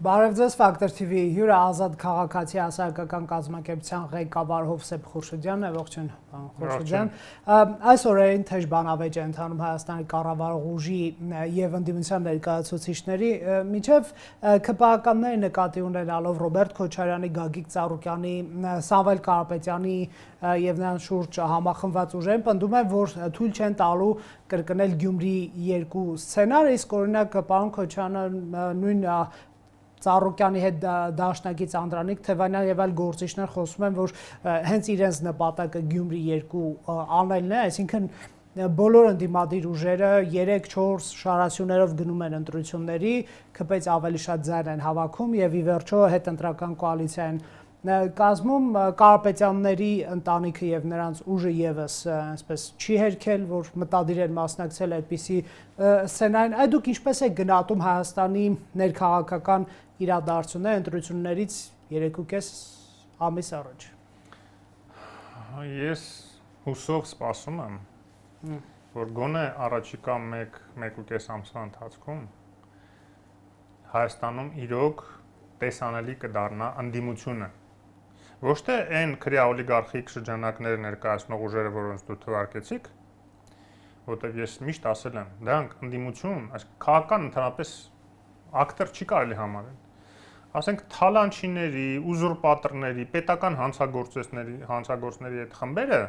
Բարև ձեզ, Factor TV հյուրը Ազատ քաղաքացի հասարակական կազմակերպության ղեկավար Հովսեփ Խուրշիդյանն է, ողջույն, պարոն Խուրշիդյան։ Այս օրերին թեժ բանավեճ է ընթանում Հայաստանի կառավարող ուժի եւ ընդդիմության ներկայացուցիչների միջև ՔՊԱ-ականների նկատի ունենալով Ռոբերտ Քոչարյանի, Գագիկ Ծառուկյանի, Սամվել Կարապետյանի եւ նրանց շուրջ համախմբված ուժերն պնդում են, որ թույլ չեն տալու կրկնել Գյումրի 2 սցենարը, իսկ օրինակ պարոն Քոչարյանը նույն Ծառուկյանի հետ դաշնակից Անդրանիկ Թևանյան եւ այլ գործիչներ խոսում են, որ հենց իրենց նպատակը Գյումրի 2 անելն է, այսինքն բոլոր ընդդիմադիր ուժերը 3-4 շարասյուներով գնում են ընտրությունների, քպեց ավելի շատ ձայն են հավաքում եւ ի վերջո հետընտրական կոալիցիա են կազմում Կարապետյանների ընտանիքը եւ նրանց ուժը եւս այսպես չի հերքել, որ մտադիր են մասնակցել այդպիսի սցենարին։ Այդ դուք ինչպես եք գնահատում Հայաստանի ներքաղաքական իրադարձությունները ընտրություններից 3.5 ամիս առաջ։ Ես հուսով սպասում եմ, որ գոնե առաջիկա 1.5 ամսվա ընթացքում Հայաստանում իրոք տեսանելի կդառնա ընդդիմությունը։ Ոչ թե այն քրեա օլիգարխիկ շրջանակները ներկայացնող ուժերը, որոնց դուք թվարկեցիք, որտեղ ես միշտ ասել եմ, դրանք ընդդիմություն, այս քաղաքական ընդհանրապես ակտոր չի կարելի համարել։ Ասենք թալանչիների, ուզուրպատորների, պետական հանցագործների այդ խմբերը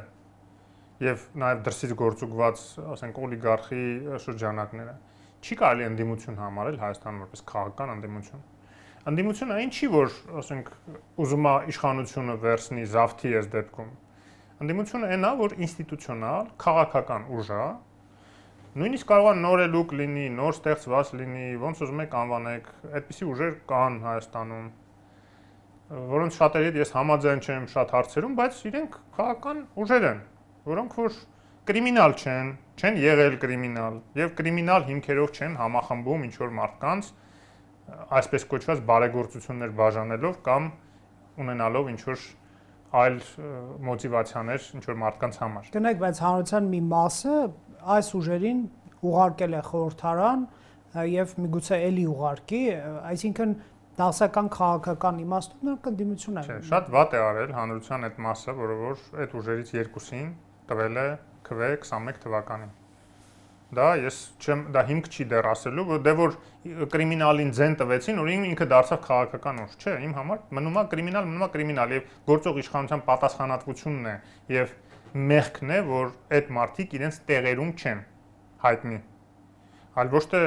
եւ նաեւ դրսից գործուղված, ասենք օլիգարխի շրջանակները չի կարելի ընդդիմություն համարել Հայաստանում որպես քաղաքական ընդդիմություն։ Ընդդիմությունը այն չի, որ, ասենք, ուզում է իշխանությունը վերցնի զավթի այս դեպքում։ Ընդդիմությունը այն է, որ ինստիտուցիոնալ, քաղաքական ուժ է, նույնիսկ կարող է նորելուկ լինի, նոր ստեղծված լինի, ոնց ուզում եք անվանեք, այդպիսի ուժեր կան Հայաստանում, որոնց շատերի հետ ես համաձայն չեմ շատ հարցերում, բայց իրենք քաղաքական ուժեր են, որոնք որ կրիմինալ չեն եղել կրիմինալ, եւ կրիմինալ հիմքերով չեն համախմբում ինչ որ մարդկանց այսպես կոչված բարեգործություններ բաժանելով կամ ունենալով ինչ-որ այլ մոտիվացիաներ ինչ-որ մարդկանց համար։ Գնանք, բայց հանրության մի մասը այս ուժերին ուղարկել է խորհրդարան եւ միգուցե էլի ուղարկի, այսինքն դասական քաղաքական իմաստով նրանք ընդդիմություն են։ Շատ վատ է արել հանրության այդ մասը, որը որ այդ ուժերից երկուսին տվել է ՔՎ 21 թվականին։ Դա հիմք չի դեռ ասելու, որ կրիմինալին ձեն տվեցին, որ ինքը դարձավ քաղաքական ուժ, չէ, իմ համար մնում է կրիմինալ եւ գործող իշխանության պատասխանատվությունն է եւ մեղքն է, որ այդ մարդիկ իրենց տեղերում չեն հայտնի։ Այլ ոչ թե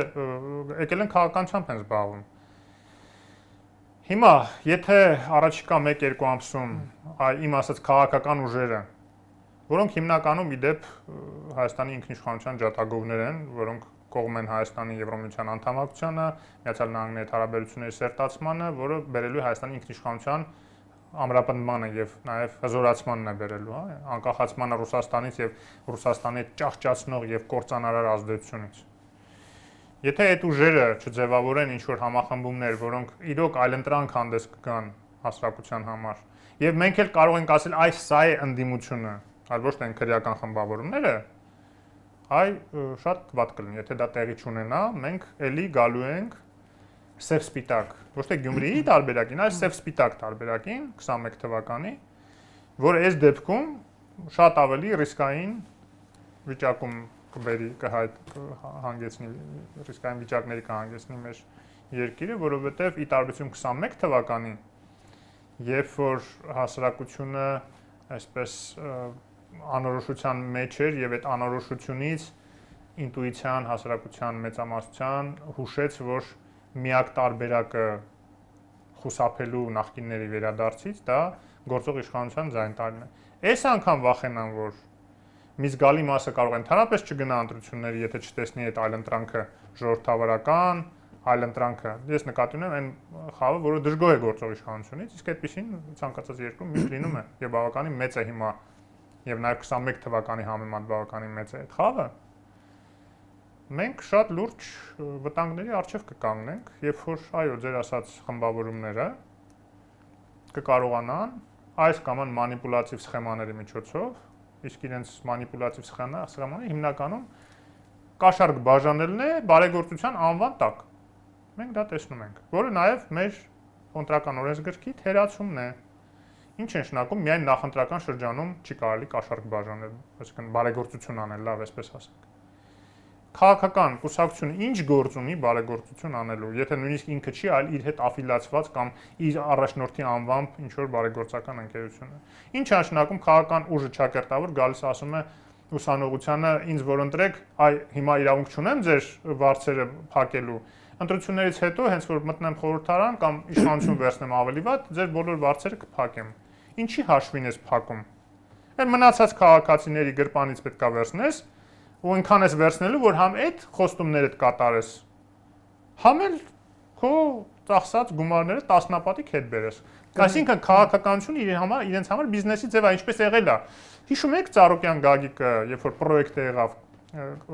եկել են քաղաքականությամբ են զբաղվում։ Հիմա, եթե առաջիկա 1-2 ամսում իմ ասած քաղաքական ուժերը որոնք հիմնականում իդեպ Հայաստանի ինքնիշխանության ջատագովներ են, որոնք կողմ են Հայաստանի Եվրոմիության անդամակցությանը, Միացյալ Նահանգների հետ հարաբերությունների սերտացմանը, որը բերելու է Հայաստանի ինքնիշխանության ամրապնդմանը եւ նաեւ հզորացմանն է բերելու, հա, անկախացմանը Ռուսաստանից եւ Ռուսաստանի ճահճացնող եւ կործանարար ազդեցությունից։ Եթե այդ ուժերը չձևավորեն ինչ-որ համախմբումներ, որոնք իրոք այլընտրանք հանդես կգան հասարակության համար, եւ մենք էլ կարող ենք ասել, այս սա է ընդդիմությունը, այլ ոչ թե քրեական խմբավորումները, շատ վատ կլինի, եթե դա տեղի չունենա, մենք էլի գալու ենք սև-սպիտակ, ոչ թե Գյումրիի տարբերակին, այլ սև-սպիտակ տարբերակին 21 թվականի, որը այս դեպքում շատ ավելի ռիսկային վիճակում կհանգեցնի, ռիսկային վիճակների կհանգեցնի մեր երկիրը, որովհետև ի տարբերություն 21 թվականի, երբ որ հասարակությունը այսպես անորոշության մեջ էր եւ այդ անորոշությունից ինտուիցիան հասարակության մեծամասնության հուշեց, որ միակ տարբերակը խուսափելու նախկինների վերադարձից դա գործող իշխանության ձայն տալն է։ Այս անգամ վախենան, որ մի զգալի մասը կարող է ընդհանրապես չգնա ընտրությունների, եթե չտեսնի այդ այլընտրանքը ժողովրդավարական, այլընտրանքը։ Ես նկատի ունեմ այն խավը, որը դժգոհ է գործող իշխանությունից, իսկ այդպեսին ցանկացած երկրում միշտ լինում է եւ բավականին մեծ է հիմա եւ նաեւ 21 թվականի համեմատ բավականին մեծ է այդ խավը։ Մենք շատ լուրջ վտանգների առջև կկանգնենք, երբ որ այո, ձեր ասած խմբավորումները կկարողանան այս կամ այն մանիպուլատիվ սխեմաների միջոցով, իսկ իրենց մանիպուլատիվ սխեմանը հիմնականում կաշառք բաժանելն է բարեգործության անվան տակ։ Մենք դա տեսնում ենք, որը նաև մեր կոնտրակտական օրենսգրքի թերացումն է։ Ինչ է նշանակում միայն նախընտրական շրջանում չի կարելի կաշառք բաժանել, այսինքն բարեգործություն անել, լավ էսպես ասենք։ Քաղաքական կուսակցությունը ինչ գործ ունի բարեգործություն անելու, եթե նույնիսկ ինքը չի, այլ իր հետ աֆիլիացված կամ իր առաջնորդի անվամբ ինչ որ բարեգործական ընկերություն է։ Ինչ է նշանակում քաղաքական ուժը ճակերտավոր գալիս ասում է ուսանողությանը ինձ որ ընտրեք, այ հիմա իրավունք չունեմ ձեր վարձերը փակելու։ Ընտրություններից հետո հենց որ մտնեմ խորհրդարան կամ իշխանություն վերցնեմ ավելի վատ, ձեր բոլոր վարձերը կփակեմ։ Ինչի հաշվին ես փակում։ Այն մնացած քաղաքացիների գրպանից պետքա վերցնես ու այնքան ես վերցնելու, որ համ այդ խոստումներդ կատարես, համ էլ քո ծախսած գումարները տասնապատիկ հետ բերես։ Այսինքն քաղաքականությունը իրենց համար բիզնեսի ձև է, ինչպես եղել է։ Հիշում եք Ծառուկյան Գագիկը, երբ որ պրոյեկտը եղավ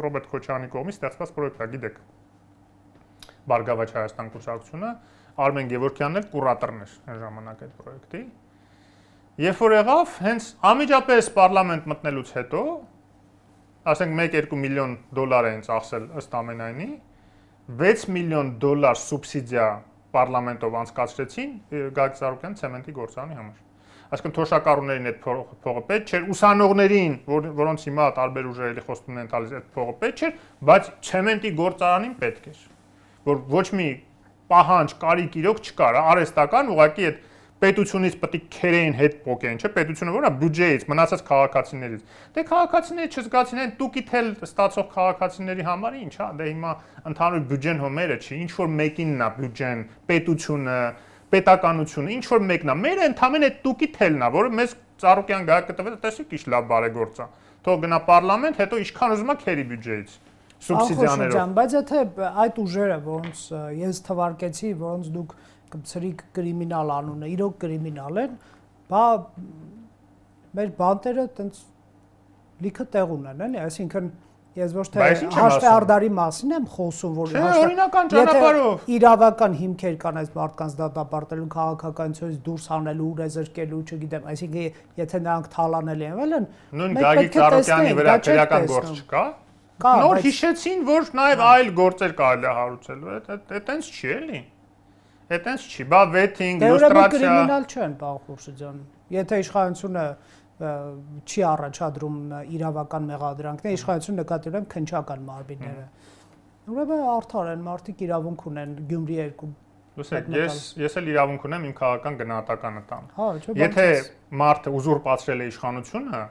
Ռոբերտ Քոչարյանի կողմից ստեղծված պրոյեկտ է, գիտեք։ Բարգավաճ Հայաստան կուսակցությունը, Արմեն Գևորգյանն էլ կուրատորն էր այն ժամանակ այդ պրոյեկտի։ Երբ որ եղավ, հենց անմիջապես պարլամենտ մտնելուց հետո ասենք 1-2 միլիոն դոլար էին ծախսել ըստ ամենայնի, 6 միլիոն դոլար սուբսիդիա պարլամենտով անցկացրեցին Գագիկ Ծառուկյանի ցեմենտի գործարանի համար։ Այսինքն թոշակառուներին այդ փողը պետք չէր, ուսանողներին, որոնց հիմա տարբեր ուժեր էլի խոստումներ են տալիս, այդ փողը պետք չէր, բայց ցեմենտի գործարանին պետք էր, որ ոչ մի պահանջ, կարիք իրոք չկար, արհեստական ուղղակի այդ պետությունից պետք է քերեին հետ փոկեն, չէ՞, պետությունը որը բյուջեից, մնացած քաղաքացիներից։ Դե քաղաքացիները չզգացին տուկիթ էլ ստացող քաղաքացիների համար ինչ, հա, դե հիմա ընդհանուր բյուջեն հոմերը չի, ինչ որ մեկինն է բյուջեն, պետությունը, պետականությունը, ինչ որ մեկն է, մերը ընդհանրեն այդ տուկիթ էլն է, որը մեզ Ծառուկյան Գագիկը տվել է, տեսեք ինչ լավ բարեգործ է։ Թող գնա պարլամենտ, հետո ինչքան ուզում է քերի բյուջեից։ Սուբսիդիաներով։ Բայց եթե այդ ուժերը, որոնց ես թվարկեցի, որոնց դուք ցրիկ կրիմինալ անունը, իրոք կրիմինալ են, բա մեր բանտերը տենց լիքը տեղ ունեն, էլի, այսինքն ես ոչ թե հաշվեհարդարի մասին եմ խոսում, որ օրինական ճանապարհով իրավական հիմքեր կան այս մարդկանց դատապարտելու, քաղաքականությունից դուրս հանելու, ռեզերկելու, չգիտեմ, այսինքն եթե նրանք թալանել են, նույն Գագիկ Ծառուկյանի վրա քրեական գործ չկա։ Նոր հիշեցին, որ նաև այլ գործեր կարելի է հարուցելու, այտենց չի էլի։ Այտենց չի, բա վեթինգ, լուստրացիա։ Կրիմինալ չեն, պարոն Խուրշիդյան։ Եթե իշխանությունը չի առաջադրում իրավական մեղադրանքներ, իշխանությունը նկատի ունեմ քննչական մարմինները։ Ուրեմն արդար են, մարդիկ իրավունք ունեն Գյումրի 2։ Լսեք, ես էլ իրավունք ունեմ իմ քաղաքական գնահատականը տամ։ Հա, չէ՞։ Եթե մարդը ուզուրպացրել է իշխանությունը,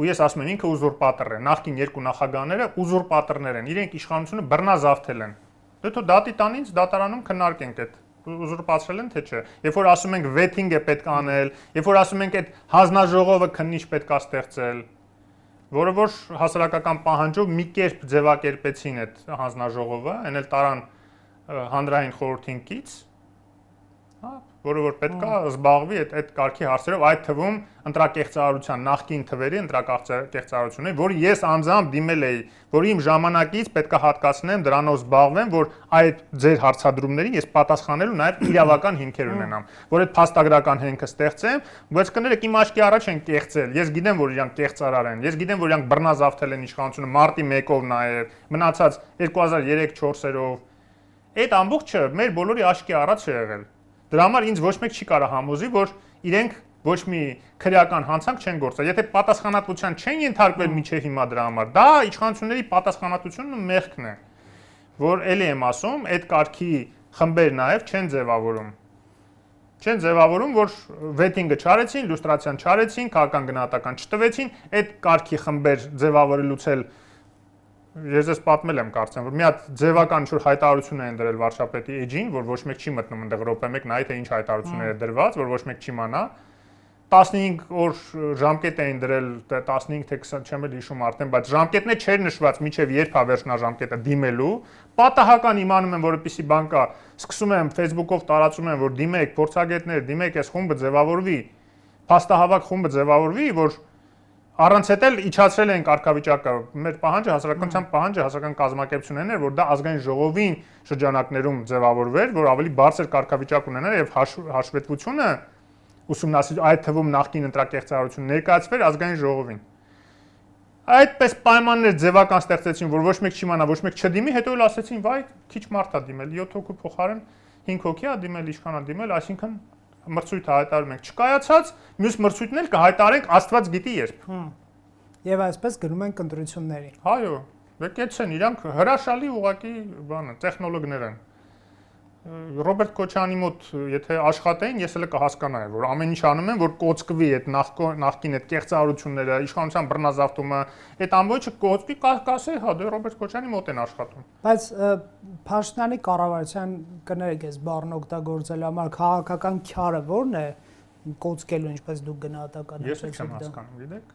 ու ես ասում եմ ինքը ուզուրպատոր է, նախկին երկու նախագահները ուզուրպատորներ են, իրենք իշխանությունը բռնազավթել են։ Դե թո դատի տանից դատարանում քննարկենք այդ ուզուրպացրել են թե չէ։ Երբ որ ասում ենք վեթինգ է պետք անել, երբ որ ասում ենք այդ հանձնաժողովը քննիչ պետք է ստեղծել, որը որ հասարակական պահանջով մի կերպ ձևակերպեցին այդ հանձնաժողովը, այն էլ տարան հանրային խորհրդին կից, հա, որը որ պետք է զբաղվի այդ կարգի հարցերով, այդ թվում ընտրակեղծարարության նախկին թվերի ընտրակեղծարարությունը, որ ես անձամբ դիմել էի, որ իմ ժամանակից պետք է հատկացնեմ դրանով զբաղվեմ, որ այդ ձեր հարցադրումներին ես պատասխանելու նաև իրավական հիմքեր ունենամ, որ այդ փաստագրական հենքը ստեղծեմ, բայց կներեք իմ աչքի առաջ են կեղծել, ես գիտեմ, որ իրանք կեղծարար են, ես գիտեմ, որ իրանք բռնազավթել են իշխանությունը մարտի 1-ով նաև, մնացած 2003-4-երով, այդ ամբողջը մեր բոլորի աչքի առաջ է եղել։ Դրա համար ինձ ոչ մեկ չի կարող համոզի, որ իրենք ոչ մի քրեական հանցանք չեն գործել։ Եթե պատասխանատվության չեն ենթարկվել մինչև հիմա դրա համար, դա իշխանությունների պատասխանատվությունն ու մեղքն է, որ ելի եմ ասում, այդ կարգի խմբեր նաև չեն ձևավորում։ Չեն ձևավորում, որ վեթինգը չարեցին, լուստրացիան չարեցին, քաղաքական գնահատական չտվեցին, այդ կարգի խմբեր ձևավորելուց էլ ես ես պատմել եմ կարծեմ, որ մի հատ ձևական ինչ-որ հայտարարություն են դրել վարչապետի էջին, որ ոչ մեկ չի մտնում այնտեղ րոպե մեկ նայ թե ինչ հայտարարություններ է դրված, որ ոչ մեկ չի մանա։ 15 օր ժամկետ էին դրել, 15 թե 20, չեմ էլ հիշում արդեն, բայց ժամկետն է չէր նշված միջև երբ է վերջնաժամկետը դիմելու։ Պատահական իմանում եմ, որ այդպիսի բան կա, սկսում եմ Facebook-ով տարածում եմ, որ դիմեք, փորձագետներ, դիմեք, այս խումբը ձևավորվի, փաստահավաք խումբը ձևավորվի, որ առանց հետ էլ իջացրել են կարգավիճակը, մեր պահանջը հասարակության պահանջը հասարակական կազմակերպություններն էր, որ դա ազգային ժողովին շրջանակներում ձևավորվեր, որ ավելի բարձր կարգավիճակ ունենար եւ հաշվետվությունը ուսումնասիրել այդ թվում նախկին ընտրակեղծարարություն ներկայացվեր ազգային ժողովին։ այդպես պայմաններ ձևական ստեղծեցին, որ ոչ մեկ չիմանա, ոչ մեկ չդիմի, հետո էլ ասեցին, վայ, քիչ մարդ է դիմել, 7 հոգու փոխարեն 5 հոգի է դիմել, իշխան է դիմել, այսինքն մրցույթ հայտարարում ենք չկայացած, մյուս մրցույթն էլ կհայտարենք Աստված գիտի երբ։ Եվ այսպես գնում ենք ընտրությունների։ Այո, եկեցեն իրանք հրաշալի ուղակի բանը, տեխնոլոգներ են։ Ռոբերտ Քոչյանի մոտ եթե աշխատեին, ես էլ կհասկանայի, որ ամեն ինչ անում են, որ կոծկվի այդ նախկին այդ կեղծարարությունները, իշխանության բռնազավթումը, այդ ամբողջը կոծկվի, կասեի, հա, դե Ռոբերտ Քոչյանի մոտ են աշխատում։ Բայց Փաշինյանի կառավարության կներեք այս բառն օգտագործելու համար քաղաքական քյարը ո՞րն է կոծկելու, ինչպես դուք գնահատական Ես չեմ հասկանում, գիտեք։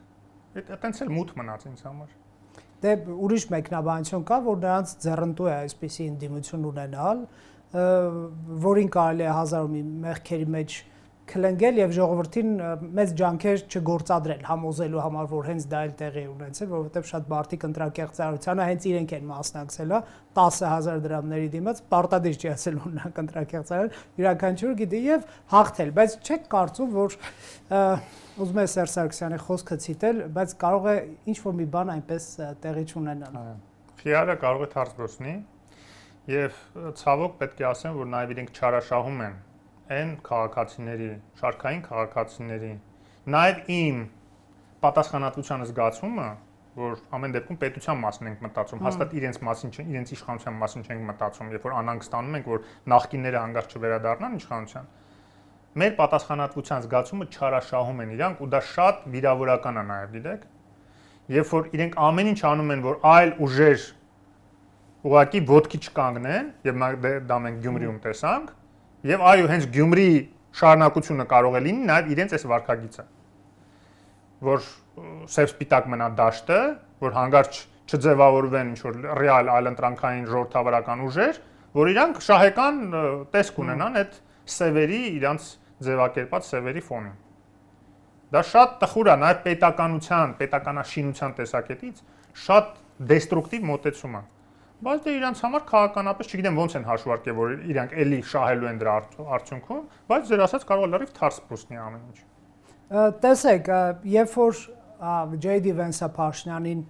Այտենց էլ մութ մնաց ինձ համար։ Դե ուրիշ մեկնաբանություն կա, որ նրանց ձեռնտու է այսպիսի ընդդիմություն ունենալ, որին կարելի է հազար մի մեղքերի մեջ քլնգել եւ ժողովրդին մեծ ջանքեր չգործադրել համոզելու համար, որ հենց դա էլ տեղի ունեցել, որովհետեւ շատ բարդիկ ընտրակեղծարարությանը հենց իրենք են մասնակցել, 10,000 դրամների դիմաց պարտադիր չի ասել ունակ ընտրակեղծարար, յուրաքանչյուր գիտի եւ հաղթել, բայց չեք կարծում, որ ուզում է Սերժ Սարգսյանի խոսքը ցիտել, բայց կարող է ինչ որ մի բան այնպես տեղի չունենալ։ Խիարը կարող է թարս բոսնի եւ ցավոք պետք է ասեմ, որ նաեւ իրենք չարաշահում են այն քաղաքացիների, շարքային քաղաքացիների, նաեւ իմ պատասխանատվության զգացումը, որ ամեն դեպքում պետության մասին ենք մտածում, հաստատ իրենց մասին չեն, իրենց իշխանության մասին չենք մտածում, երբ որ անհանգ ստանում ենք, որ նախկինները հանգարց չվերադառնան իշխանության։ Մեր պատասխանատվության զգացումը չարաշահում են իրանք ու դա շատ վիրավորական է նաեւ, գիտեք։ Երբ որ իրենք ամեն ինչ անում են, որ այլ ուժեր ուղղակի ոտքի չկանգնեն, եւ դա մենք Գյումրիում տեսանք, եւ այո, հենց Գյումրի շարունակությունը կարող է լինի նաեւ իրենց այս վարկագիծը, որ սև-սպիտակ մնա դաշտը, որ հանգարց չձևավորվեն ինչ որ ռեալ այլընտրանքային ժողովրդավարական ուժեր, որ իրանք շահեկան տեսք ունենան այդ սևերի իրանց ձևակերպած սևերի ֆոնին։ Դա շատ տխուր է նաեւ պետականաշինության տեսակետից շատ դեստրուկտիվ մոտեցում է։ Բայց դե իրանց համար քաղաքականապես չգիտեմ ոնց են հաշվարկել, որ իրանք էլի շահելու են դրա արդյունքում, բայց ձեր ասած կարող է լրիվ թարս բուսնի ամեն ինչ։ Տեսեք, երբ որ J.D. Vance-ը Փաշինյանին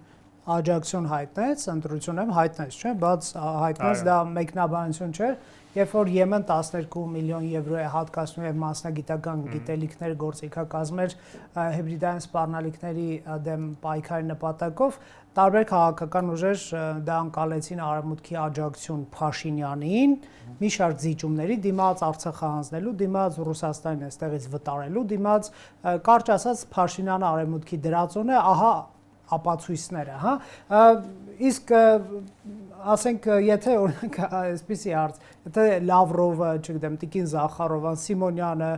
աջակցություն հայտնեց, ընտրությունում հայտնեց, չէ՞, բայց հայտնեց դա մեկնաբանություն չէր, երբ որ Եմեն 12 միլիոն եվրո է հատկացնում եւ մասնագիտական գիտելիքներ գործիքակազմեր հիբրիդային սպառնալիքների դեմ պայքարի նպատակով, տարբեր քաղաքական ուժեր դա անցալեցին արևմուտքի աջակցություն Փաշինյանին, մի շարք զիջումների դիմաց Արցախը հանձնելու, դիմաց Ռուսաստանին այստեղից վտարելու, դիմաց կարճ ասած Փաշինյանը արևմուտքի դրածոն է, ահա ապացույցները, հա, իսկ ասենք եթե օրինակ այսպիսի հարց, եթե Լավրովը, չգիտեմ, Տիկին Զախարովը, Սիմոնյանը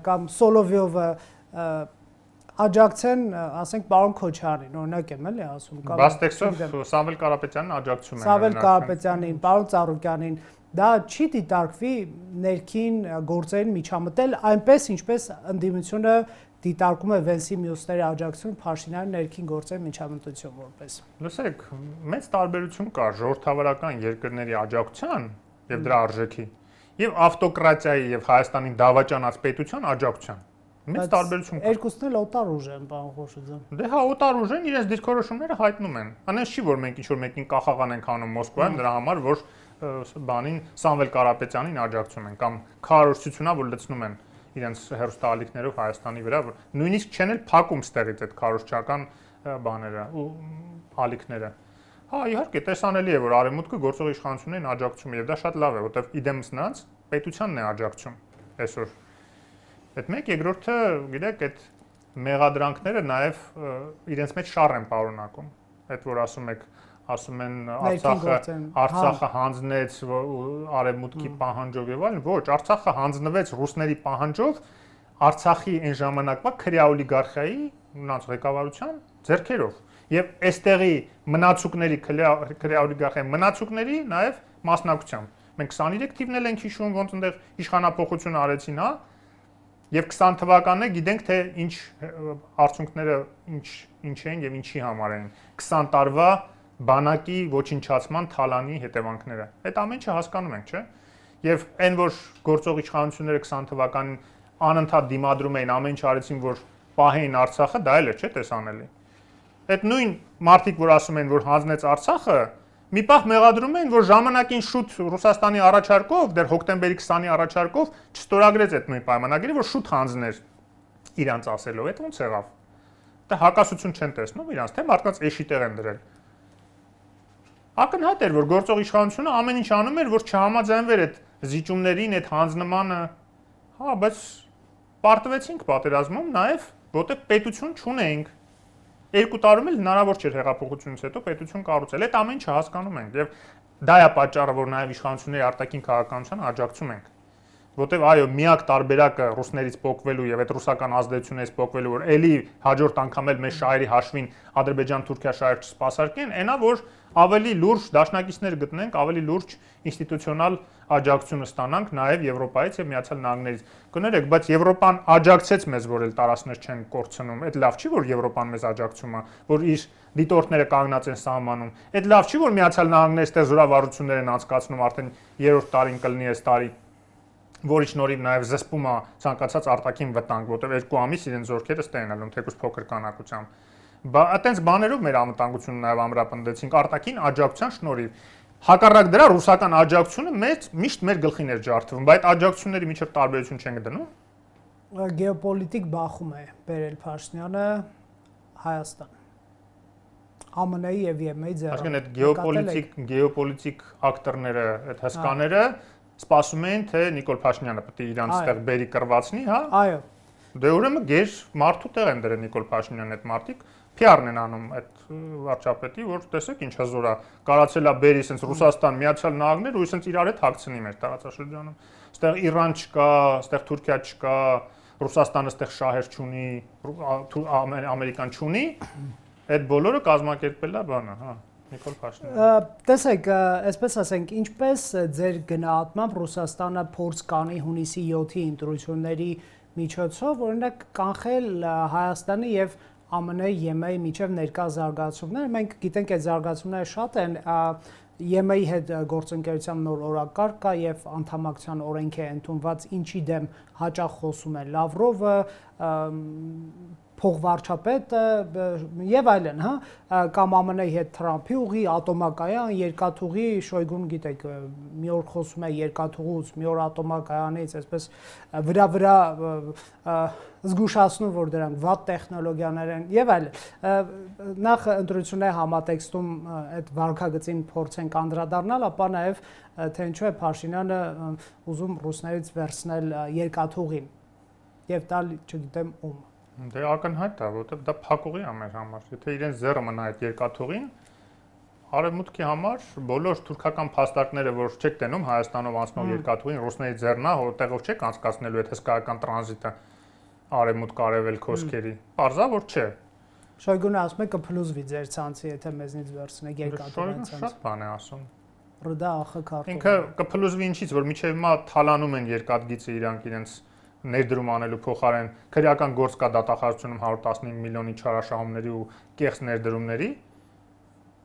կամ Սոլովյովը աջակցեն, ասենք պարոն Քոչարյանին, օրինակ եմ էլի ասում, կամ Բաստեքսով Սամվել Կարապետյանին աջակցում են։ Սամվել Կարապետյանին, պարոն Ծառուկյանին, դա չի դիտարկվի ներքին գործերին միջամտել այնպես ինչպես ընդդիմությունը դիտարկում է Վենսի մյուսների աջակցություն Փաշինյանի ներքին գործերի միջամտություն որպես։ Լսեք, մեծ տարբերություն կա ժողովրդավարական երկրների աջակցության եւ դրա արժեքի եւ ավտոկրատիայի եւ Հայաստանի դավաճանած պետության աջակցության։ Մեծ տարբերություն կա։ Երկուսն էլ օտար ուժ են, պարոն Խոշոձյան։ Դե հա, օտար ուժ են, իրենց դիրքորոշումները հայտնում են։ Անես չի որ մենք ինչ որ մեկին կախաղան ենք անում Մոսկվայում դրա համար, որ բանին Սամվել Կարապետյանին աջակցում են կամ քարոզչությունա որ լցնում են իրենց հերոստալիքներով Հայաստանի վրա, որ նույնիսկ չեն էլ փակում ստեղից այդ քարոզչական բաները ու ալիքները։ Հա, իհարկե, տեսանելի է, որ արևմուտքը գործող իշխանություններին աջակցում է եւ դա շատ լավ է, որովհետեւ իդեմս նրանց պետությանն է աջակցում այսօր։ Այդ մեկ, երկրորդը, գիտեք, այդ մեղադրանքները նաեւ իրենց մեջ շառ են պարունակում։ Այդ որ ասում են Արցախը հանձնեց արևմուտքի պահանջով եւ այլն, ոչ, Արցախը հանձնվեց ռուսների պահանջով Արցախի այն ժամանակվա քրեա օլիգարխիայի նրանց ղեկավարության ձեռքերով եւ այստեղի մնացուկների քրեա օլիգարխիայի մնացուկների նաեւ մասնակցությամբ։ Մենք 23 թիվն էլ ենք հիշում, ոնց այնտեղ իշխանափոխություն արեցին, հա։ Եվ 20 թվականն է գիտենք թե ինչ արդյունքները ինչ էին եւ ինչի համար էին 20 տարվա բանակի ոչնչացման թալանի հետևանքները։ Այդ ամեն ինչը հասկանում ենք, չէ՞։ Եվ այն որ գործող իշխանությունները 20 թվականին անընդհատ դիմադրում էին, ամեն ինչ արեցին, որ պահեին Արցախը, դա էլ է, չէ՞, տեսանելի։ Այդ նույն մարդիկ, որ ասում են, որ հանձնեց Արցախը, մի պահ մեղադրում են, որ ժամանակին շուտ Ռուսաստանի առաջարկով, դեռ հոկտեմբերի 20-ի առաջարկով չստորագրեց այդ նույն պայմանագիրը, որ շուտ հանձներ իրանց ասելով, այդ ոնց եղավ։ Դա հակասություն չեն տեսնում իրանց, թե մարդկանց էշի տեղ են դրել։ Ակնհայտ էր, որ գործող իշխանությունը ամեն ինչ անում էր, որ չհամաձայնվեր այդ զիջումներին, այդ հանձնմանը, հա, բայց պարտվեցինք պատերազմում նաև, որտեղ պետություն չունեինք։ 2 տարում էլ հնարավոր չէր հեղափոխությունից հետո պետություն կառուցել։ Այդ ամեն ինչը հասկանում ենք եւ դա է պատճառը, որ նաև իշխանությունների արտաքին քաղաքականության աջակցում ենք։ Որտեւ այո, միակ տարբերակը ռուսներից փոխվելու եւ այդ ռուսական ազդեցություններից փոխվելու, որ ելի հաջորդ անգամ էլ մեր շահերի հաշվին Ադրբեջան-Թուրքիա շահեր չսպասարկեն, այնա որ ավելի լուրջ դաշնակիցներ գտնենք, ավելի լուրջ ինստիտուցիոնալ աջակցություն ստանանք նաև Եվրոպայից եւ Միացյալ Նահանգներից։ Կներեք, բայց Եվրոպան աջակցեց մեզ, որ էլ տարածքներ չեն կորցնում։ Այդ լավ չի, որ Եվրոպան մեզ աջակցում է, որ իր դիտորդները կանգնած են սահմանում։ Այդ լավ չի, որ Միացյալ Նահանգները այստեղ զորավարություններ են անցկացնում արդեն 3-րդ տարին կլինի այս տարի, որի շնորհիվ նաև զսպում է ցանկացած արտաքին վտանգ, որտեղ 2 ամիս իրենց զորքերը ստեն ելնում, թեկուզ փոքր քանակությամբ։ Այտենց բաներով մեր անվտանգությունը նաև ամրապնդեցինք արտաքին աջակցության շնորհիվ։ Հակառակ դրա ռուսական աջակցությունը միշտ մեր գլխին էր ջարդվում, բայց այդ աջակցությունների միջև տարբերություն չենք դնում։ Գեոպոլիտիկ բախում է բերել Փաշինյանը Հայաստան։ ԱՄՆ-ի եւ ԵՄ-ի ձեռը։ Այսինքն այդ գեոպոլիտիկ ակտորները, այդ հսկաները սպասում էին, թե Նիկոլ Փաշինյանը պետք է իրանց տեղ բերի կրվածնի, հա։ Այո։ Դե ուրեմն գեր մարդու տեղ են դրել Նիկոլ Փաշինյանը այդ մարդիկ, PR-ն են անում այդ վարչապետի, որ տեսեք ինչ հզոր է, կարացել է բերի sense Ռուսաստան, Միացյալ Նահանգներ ու sense իրար հետ հագցնի մեր տարածաշրջանում։ Այստեղ Իրան չկա, այստեղ Թուրքիա չկա, Ռուսաստանը այստեղ շահեր չունի, Ամերիկան չունի, այդ բոլորը կազմակերպել է բանը, հա։ Նիկոլ Փաշինյանը։ Տեսեք, այսպես ասենք, ինչպես ձեր գնահատմամբ Ռուսաստանը փորձ կանի հունիսի 7-ի ընտրությունների միջոցով, օրինակ կանխել Հայաստանի եւ ԱՄՆ-ի ԵՄ-ի միջև ներկա զարգացումները, մենք գիտենք այդ զարգացումները շատ են, ԵՄ-ի հետ գործընկերության նոր օրակարգ կա եւ անդամակցության օրենք է ընդունված, ինչի դեմ հաճախ խոսում է Լավրովը, փոխվարչապետը եւ այլն, հա, կամ ԱՄՆ-ի հետ Թրամփի ուղի, ատոմակայան, երկաթուղի, Շոյգուն գիտեք, մի օր խոսում է երկաթուղուց, մի օր ատոմակայանից, այսպես վրա զգուշացնում, որ դրանք վատ տեխնոլոգիաներ են եւ այլն։ Նախ ընտրությունների համատեքստում այդ վարկագծին փորձենք անդրադառնալ, ապա նաեւ թե ինչու է Փաշինյանը ուզում ռուսներից վերցնել երկաթուղին եւ տալ, չգիտեմ, ում։ Դե ակնհայտ է, որովհետև դա փակուղի է մեր համար։ Եթե իրեն զերը մնա այդ երկաթուղին, արևմուտքի համար բոլոր թուրքական փաստարկները, որ չեք տենում Հայաստանով անցնող երկաթուղին, ռուսների ձեռն է, որտեղով չեք անցկացնելու այդ հսկայական տրանզիտը արևմուտք արևել քոսքերի։ Պարզա որ չէ։ Շոյգունը ասում է կփլուզվի ձեր ցանցի, եթե մեզնից վերցնեք երկաթուղին ցանց։ Շատ բան է ասում։ Ռդա ԱԽ-քարտը։ Ինքը կփլուզվի ինչից, որ միջև հիմա թալանում են երկաթգիծը իրանք իրենց ներդրում անելու փոխարեն քրեական գործ կա դատախազությունում 115 միլիոնի չարաշահումների ու կեղծ ներդրումների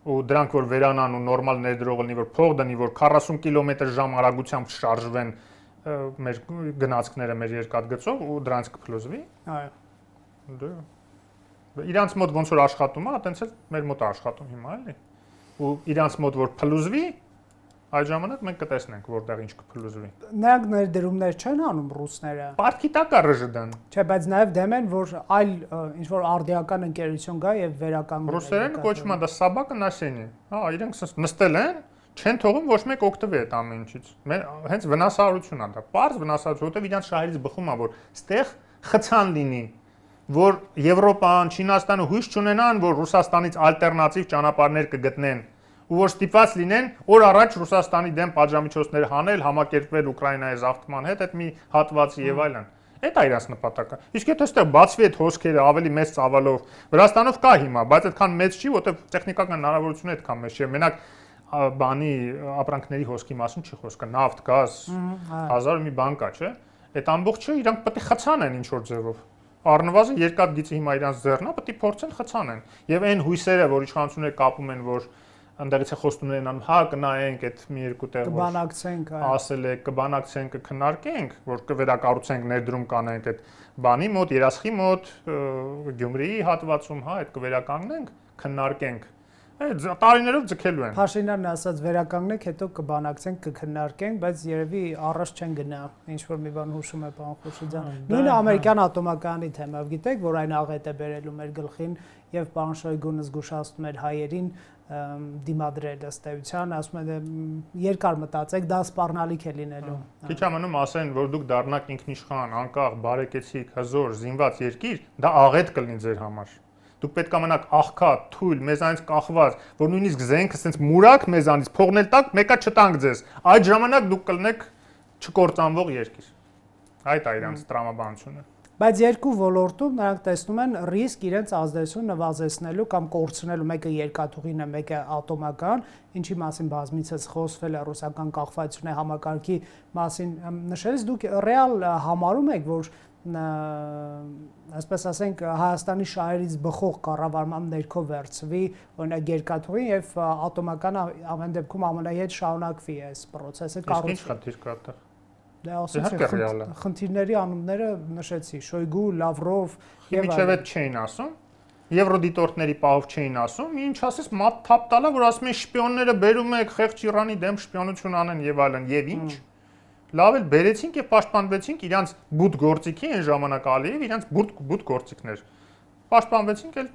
ու դրանք որ վերանան ու նորմալ ներդրող լինի որ փող դնի որ 40 կմ/ժ արագությամբ շարժվեն մեր գնացքները մեր երկաթգծով ու դրանց կփլուզվի։ Այո։ Դե իրանց մոտ ոնց որ աշխատում է, այտենց էլ մեր մոտ է աշխատում հիմա էլի։ Ու իրանց մոտ որ փլուզվի այդ ժամանակ մենք կտեսնենք որտեղ ինչ կփլուզվի։ Նրանք ներդրումներ չեն անում ռուսները։ Պարտքի տակ է ՌԺԴ-ն։ Չէ, բայց նաև դեմ են, որ այլ ինչ որ արդիական ընկերություն գա եւ վերականգնի։ Ռուսերեն կոչվում է դա սաբակը նասենի։ Հա, իրենք նստել են, չեն թողում ոչ մեկ օգտվի այդ ամեն ինչից։ Հենց վնասահարություն է դա։ Պարզ վնասահարություն, որտեղ իրանց շահերից բխում է, որ ստեղ խցան լինի, որ Եվրոպան, Չինաստանը հույս չունենան, որ Ռուսաստանից ալտերնատիվ ճանապարհներ կգտնեն։ Ու որ ստիպված լինեն օր առաջ Ռուսաստանի դեմ պատժամիջոցներ հանել, համակերպվել Ուկրաինայի զավթման հետ, այդ մի հատվածի եւ այլն։ Այդ է իրաց նպատակը։ Իսկ եթե այստեղ բացվի այդ հոսքերը ավելի մեծ ծավալով, Վրաստանով կա հիմա, բայց այդքան մեծ չի, որտեղ տեխնիկական հնարավորությունը այդքան մեծ չէ։ Մենակ բանի ապրանքների հոսքի մասին չի խոսքը, նավթ, գազ, հազար մի բան կա, չէ։ Այդ ամբողջը իրանք պետք է խցանեն ինչ որ ձևով։ Առնվազն երկաթգիծը հիմա իրանց ձեռնա, պետք է փորձեն խցանեն։ Եվ այն հույսերը, որ իշխանությունները կապում են, որ այնտեղից է խոստումներ անում, հա կնայենք այդ մի երկու տեղ կբանակցենք, ասել է կբանակցենք, կքննարկենք, որ կվերակառուցենք, ներդրում կանենք այդ բանի մոտ, երասխի մոտ, Գյումրիի հատվածում, հա, այդ կվերականգնենք, քննարկենք։ Այդ տարիներով ձգելու են։ Փաշինյանն ասաց վերականգնենք, հետո կբանակցենք, կքննարկենք, բայց երևի առաջ չեն գնա, ինչ որ մի բան հուշում է պարոն Խուրշիդյան։ Նույնը ամերիկյան ատոմակայանի թեմայով, գիտեք, որ այն աղետ է բերելու մեր գլխին եւ պարոն Շոյգուն զգուշացնում էր հայերին դիմադրել ըստ էության, ասում է երկար մտածեք, դա սպառնալիք է լինելու։ Քիչ ամնում ասեն, որ դուք դառնաք ինքնիշխան, անկախ, բարեկեցիկ, հզոր, զինված երկիր, դա աղետ կլինի ձեր համար։ Դուք պետք է մնաք աղքատ, թույլ, մեզանից կախված, որ նույնիսկ զենքը sense մուրակ մեզանից փողնել տակ, մեկը չտանք ձեզ։ Այդ ժամանակ դուք կլինեք չկործանվող երկիր։ Այդ է իրանց տրամաբանությունը։ Բայց երկու ոլորտում նրանք տեսնում են ռիսկ իրենց ազդեցություն նվազեցնելու կամ կորցնելու, մեկը երկաթուղին է, մեկը ատոմական, ինչի մասին բազմիցս խոսվել է ռուսական կախվածությունների համակարգի մասին նշելիս, դուք ռեալ համարում եք, որ այսպես ասենք Հայաստանի շահերից բխող կառավարման ներքո վերցվի օրինակ երկաթուղին եւ ատոմականը ամեն դեպքում ԱՄՆ-ի հետ շարունակվի այս process-ը կառուցվի։ Ինչ խնդիր կա այդտեղ։ Դե ասեցի խնդիրների անունները նշեցի Շոյգու, Լավրով եւ այլն չէին ասում։ Եվրոդիտորդների պահով չէին ասում, ինչ ասես մատ թափ տալա, որ ասում են շպիոնները բերում եք խեղճ Իրանի դեմ շպիոնություն անեն եւ այլն եւ ինչ։ Լավ էլ բերեցինք եւ պաշտպանվեցինք իրանց բուտ գործիքի այն ժամանակ Ալիև իրանց բուտ գործիքներ։ Պաշտպանվեցինք էլ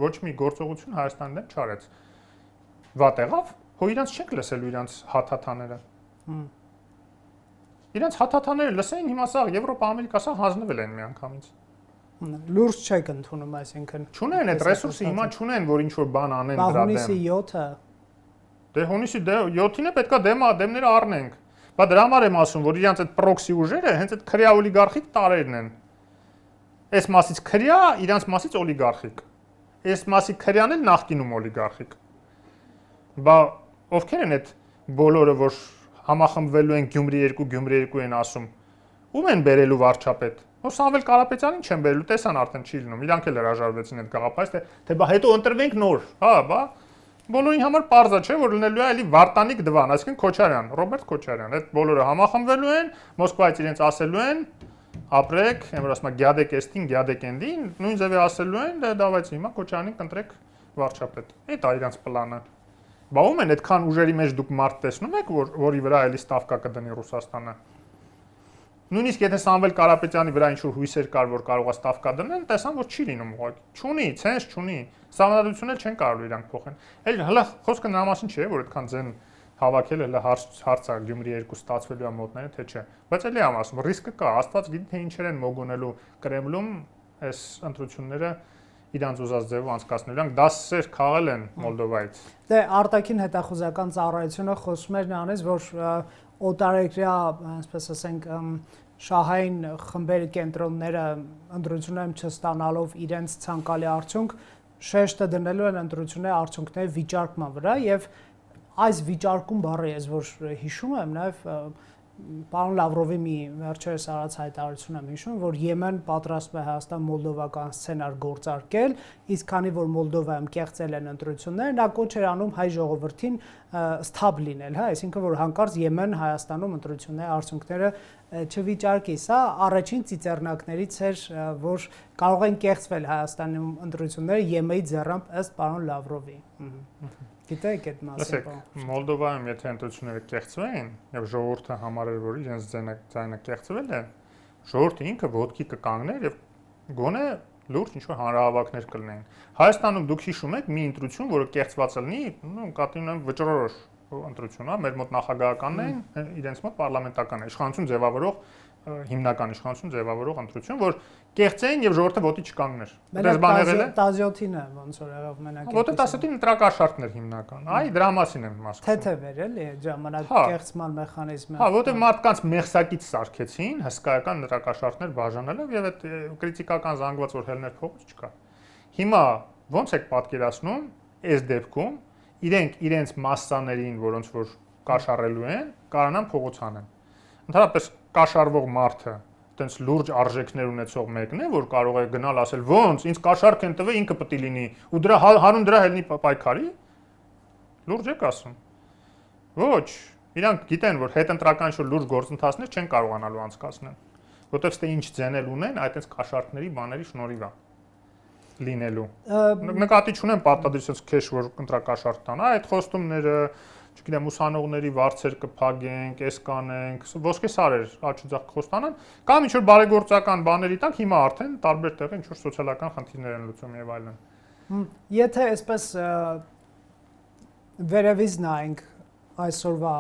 ոչ մի գործողություն Հայաստանի դեմ չարեց։ Վատ եղավ, հո իրանց չենք լսելու իրանց հաթաթաները։ Իրանց հաթաթաները լսեին, հիմա սա Եվրոպա, Ամերիկա սա հանձնվել են միանգամից։ Լուրջ չեք ընդունում, այսինքն։ Չունեն այդ ռեսուրսը հիմա չունեն, որ ինչ որ բան անեն դրա դեմ։ Հունիսի 7-ը։ Դե հունիսի 7-ին է պետքա դեմները առնենք։ Բա դրա համար եմ ասում, որ իրանց այդ պրոքսի ուժերը հենց այդ քրյա օլիգարխիկ տարերն են։ Այս մասից քրյա, իրանց մասից օլիգարխիկ։ Այս մասի քրյան էլ նախկինում օլիգարխիկ։ Բա ովքեր են այդ բոլորը, որ համախմբվելու են Գյումրի 2 են ասում։ Ում են բերելու վարչապետ։ Ո Սամվել Կարապետյանին չեն բերելու, տեսան արդեն չի լինում։ Իրանք էլ հրաժարվեցին այդ գաղափարից, թե բա հետո ընտրվենք նոր։ Հա, բա բոլորին համար պարզ է, չէ, որ լինելու է էլի Վարտանիկ Դվան, այսինքն Քոչարյան, Ռոբերտ Քոչարյան։ Այդ բոլորը համախմբվելու են, Մոսկվայից իրենց ասելու են, ապրեք, եմ որ ասում եմ գյադեք էստին, գյադեք էնդին, նույն ձևի ասելու են, դե դավայց հիմա Քոչարյանին կընտրեք վարչապետ։ Այդ է իրանց պլանը։ Բա ում են այդքան ուժերի մեջ դուք մարդ տեսնում եք, որի վրա էլի ստավկա կդնի Ռուսաստանը։ Նույնիսկ եթե Սամվել Կարապետյանի վրա ինչ-որ հույսեր կար, որ կարող է ստավկա դնեն, տեսան, որ չի լինում ուղղակի։ Չունի, ցենս չունի։ Սահմանադրություն էլ չեն կարող իրանք փոխեն։ Էլ հələ խոսքը նրա մասին չէ, որ այդքան ձեն հավաքել հələ հարցա Գյումրի 2 ստացվելու է մոտները, թե չէ։ Բայց էլի եմ ասում, ռիսկը կա, Աստված գիտի թե ինչեր են մոգոնելու Կրեմլում այս ընտրությունները իրանց ուզած ձևով անցկացնելու։ Իրանք դասեր քաղել են Մոլդովայից։ Դե արտաքին հետախուզական ծառայությունը խոսում էր նրանից, որ օտարերկրյա, այսպես ասենք, շահային խմբերի կենտրոնները ընտրություններում չստանալով իրենց ցանկալի արդյունք շեշտը դնելու են ընտրությունների արդյունքների վիճարկման վրա եւ այս վիճարկում բառը ես որ հիշում եմ նաեւ պարոն Լավրովի մի վերջերս արած հայտարարություն եմ հիշում, որ Եմեն պատրաստվում է Հայաստան-Մոլդովական սցենար գործարկել, իսկ քանի որ Մոլդովայում կեղծել են ընտրությունները, նա կոչ էր անում հայ ժողովրդին սթաբ լինել, հա, այսինքն որ հանկարծ Եմեն Հայաստանում ընտրությունների արդյունքները չվիճարկի, սա առաջին ծիծեռնակներից էր, որ կարող են կեղծվել Հայաստանում ընտրությունները Եմենի ձեռամբ ըստ պարոն Լավրովի։ Գիտեք այդ մասին։ Մոլդովայում եթե ընտրությունները կեղծվեն եւ ժողովուրդը համարեր, որ իրենց ձայնը կեղծվել է, ժողովուրդը ինքը ոտքի կկանգներ եւ գոնե լուրջ ինչ-որ հանրահավաքներ կլինեն։ Հայաստանում դուք հիշում եք մի ընտրություն, որը կեղծված լինի, նկատի ունեմ վճռորոշ ընտրություն, հա, մեր մոտ նախագահականն են, իրենց մոտ պարլամենտական է, իշխանություն ձևավորող հիմնական իշխանություն ձևավորող ընտրություն, որ կեղծեն եւ ժողովուրդը ոտի չկանգներ։ Դες բան եղել է։ 17-ին է ոնց որ եղավ մենակ։ Ոտը 17-ին ընտրակաշարքներ հիմնական։ Այ դրա մասին եմ ասում։ Թեթև էր էլի ժամանակ կեղծման մեխանիզմը։ Հա, որտեղ մարդկանց մեղսակից սարքեցին, հսկայական ընտրակաշարքներ բաժանելով եւ այդ կրիտիկական զանգված որ հելներ փողոց չկա։ Հիմա ոնց եք պատկերացնում այս դեպքում իրենց մասսաներին, որոնց որ կաշառելու են, կարանան փողոց անեն։ Ընդհանրապես կաշառվող մարդը այտենց լուրջ արժեքներ ունեցող մեկն է, որ կարող է գնալ ասել ոնց ինձ կաշառք են տվել, ինքը պետք է լինի ու դրա հանուն դրա հելնի պայքարի։ Լուրջ եք ասում։ Ոչ, իրանք գիտեն, որ հետընտրական ինչ-որ լուրջ գործընթացներ չեն կարողանալու անցկացնել, որովհետև ստե ինչ ձենել ունեն այտենց կաշառքների բաների շնորհիվ է։ լինելու։ Նկատի չունեմ պարտադիր քեշ որ կընտրակաշարք տան, այդ խոստումները, չգիտեմ, ուսանողների վարձեր կփակենք, էս կանենք, ոսկե սարեր աչուձախ խոստանան, կամ ինչ որ բարեգործական բաների տակ հիմա արդեն տարբեր տեղի ինչ որ սոցիալական խնդիրներ են լուծում եւ այլն։ Եթե այսպես վերևից նայենք այսօրվա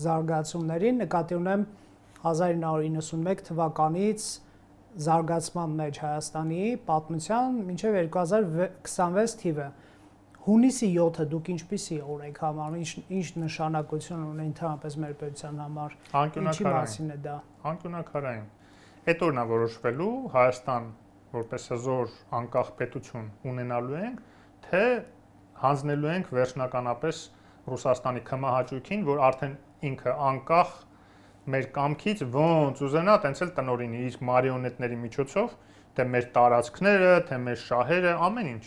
զարգացումներին, նկատի ունեմ 1991 թվականից զարգացման մեջ Հայաստանի պատմության մինչև 2026 թիվը հունիսի 7-ը դուք ինչպիսի օր եք համարում, ինչ նշանակություն ունի ընդհանրապես մեր պետության համար, ինչի մասին է դա։ Անկյունաքարային։ Այդ օրն է որոշվելու Հայաստան որպես հզոր անկախ պետություն ունենալու ենք, թե հանձնելու ենք վերջնականապես Ռուսաստանի քմահաճույքին, որ արդեն ինքը անկախ մեր կամքից ոնց ուզենա, տենց էլ տնօրինի իր մարիոնետների միջոցով, թե մեր տարածքները, թե մեր շահերը, ամեն ինչ։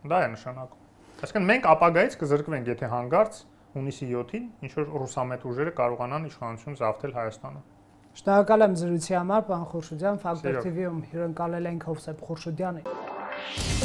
Դա է նշանակում։ Այսինքն մենք ապագայից կզրկվենք, եթե հանգարց հունիսի 7-ին ինչ որ ռուսամետ ուժերը կարողանան իշխանություն զավթել Հայաստանում։ Շնորհակալ եմ զրույցի համար, պարոն Խուրշուդյան, Factor TV-ում հյուրընկալել ենք Հովսեփ Խուրշուդյանին։